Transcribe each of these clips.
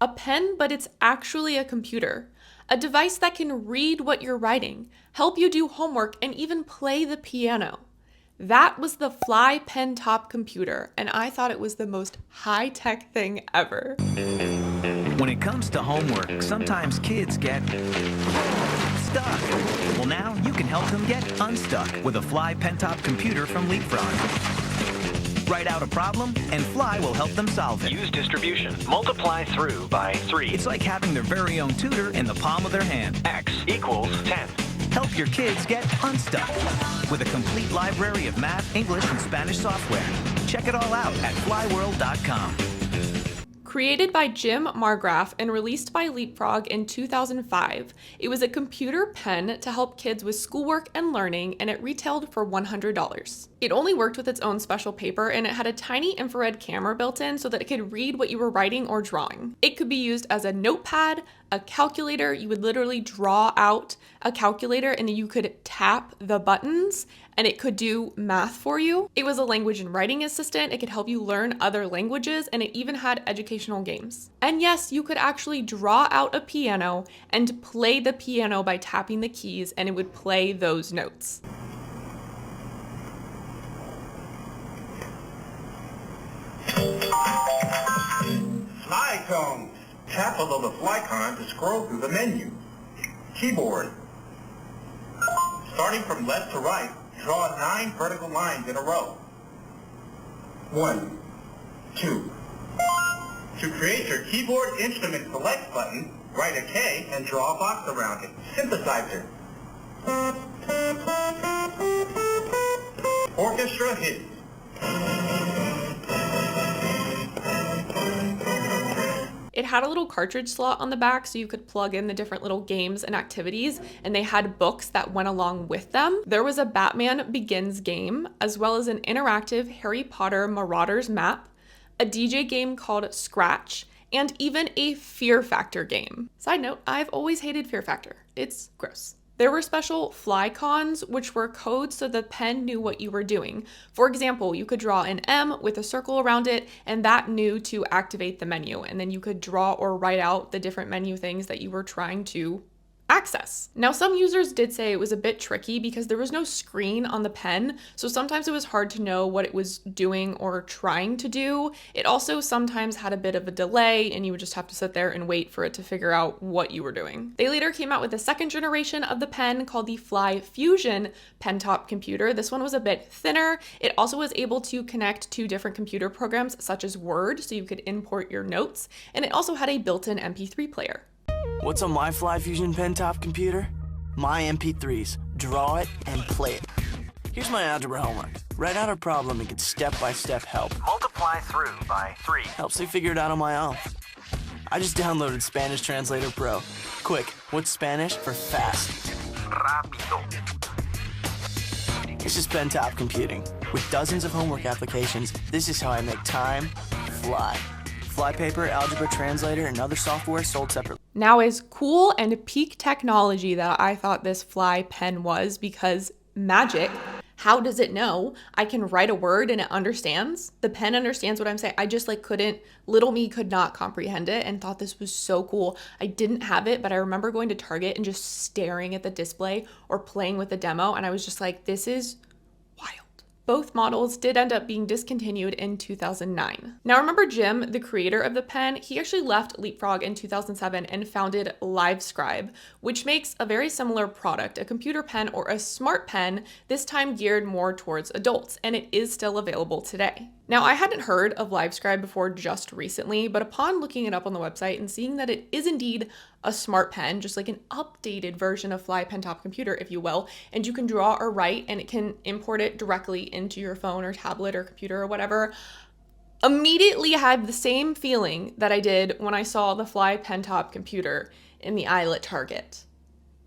A pen, but it's actually a computer. A device that can read what you're writing, help you do homework, and even play the piano. That was the Fly PenTop Computer, and I thought it was the most high-tech thing ever. When it comes to homework, sometimes kids get stuck. Well, now you can help them get unstuck with a Fly PenTop Computer from Leapfrog. Write out a problem, and Fly will help them solve it. Use distribution. Multiply through by 3. It's like having their very own tutor in the palm of their hand. X equals 10. Help your kids get unstuck with a complete library of math, English, and Spanish software. Check it all out at flyworld.com. Created by Jim Margraf and released by Leapfrog in 2005, it was a computer pen to help kids with schoolwork and learning, and it retailed for $100. It only worked with its own special paper, and it had a tiny infrared camera built in so that it could read what you were writing or drawing. It could be used as a notepad, a calculator. You would literally draw out a calculator and then you could tap the buttons and it could do math for you. It was a language and writing assistant. It could help you learn other languages, and it even had educational games. And yes, you could actually draw out a piano and play the piano by tapping the keys, and it would play those notes. Fly cones. Tap below the fly icon to scroll through the menu. Keyboard. Starting from left to right, draw 9 vertical lines in a row. 1, 2. To create your keyboard instrument select button, write a K and draw a box around it. Synthesizer. Orchestra hits. It had a little cartridge slot on the back so you could plug in the different little games and activities, and they had books that went along with them. There was a Batman Begins game, as well as an interactive Harry Potter Marauders map, a DJ game called Scratch, and even a Fear Factor game. Side note, I've always hated Fear Factor. It's gross. There were special flycons, which were codes so the pen knew what you were doing. For example, you could draw an M with a circle around it, and that knew to activate the menu. And then you could draw or write out the different menu things that you were trying to access. Now, some users did say it was a bit tricky because there was no screen on the pen, so sometimes it was hard to know what it was doing or trying to do. It also sometimes had a bit of a delay, and you would just have to sit there and wait for it to figure out what you were doing. They later came out with a second generation of the pen called the Fly Fusion PenTop Computer. This one was a bit thinner. It also was able to connect to different computer programs such as Word, so you could import your notes, and it also had a built-in MP3 player. What's on my Fly Fusion PenTop computer? My MP3s. Draw it and play it. Here's my algebra homework. Write out a problem and get step-by-step help. Multiply through by 3. Helps me figure it out on my own. I just downloaded Spanish Translator Pro. Quick, what's Spanish for fast? Rápido. It's just PenTop computing. With dozens of homework applications, this is how I make time fly. Flypaper, Algebra Translator, and other software sold separately. Now, as cool and peak technology that I thought this Fly pen was, because magic, how does it know I can write a word and it understands? The pen understands what I'm saying. I just little me could not comprehend it and thought this was so cool. I didn't have it, but I remember going to Target and just staring at the display or playing with the demo, and I was just like, this is wild. Both models did end up being discontinued in 2009. Now, remember Jim, the creator of the pen? He actually left Leapfrog in 2007 and founded Livescribe, which makes a very similar product, a computer pen or a smart pen, this time geared more towards adults, and it is still available today. Now, I hadn't heard of Livescribe before just recently, but upon looking it up on the website and seeing that it is indeed a smart pen, just like an updated version of Fly PenTop Computer, if you will, and you can draw or write and it can import it directly into your phone or tablet or computer or whatever, immediately had the same feeling that I did when I saw the Fly PenTop Computer in the aisle at Target.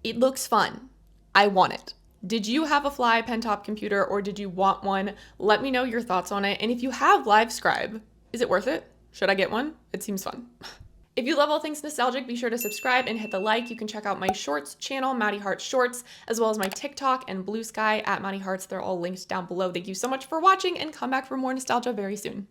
It looks fun. I want it. Did you have a Fly PenTop Computer or did you want one? Let me know your thoughts on it. And if you have Livescribe, is it worth it? Should I get one? It seems fun. If you love all things nostalgic, be sure to subscribe and hit the like. You can check out my shorts channel, Madi Hearts Shorts, as well as my TikTok and Blue Sky at Madi Hearts. They're all linked down below. Thank you so much for watching and come back for more nostalgia very soon.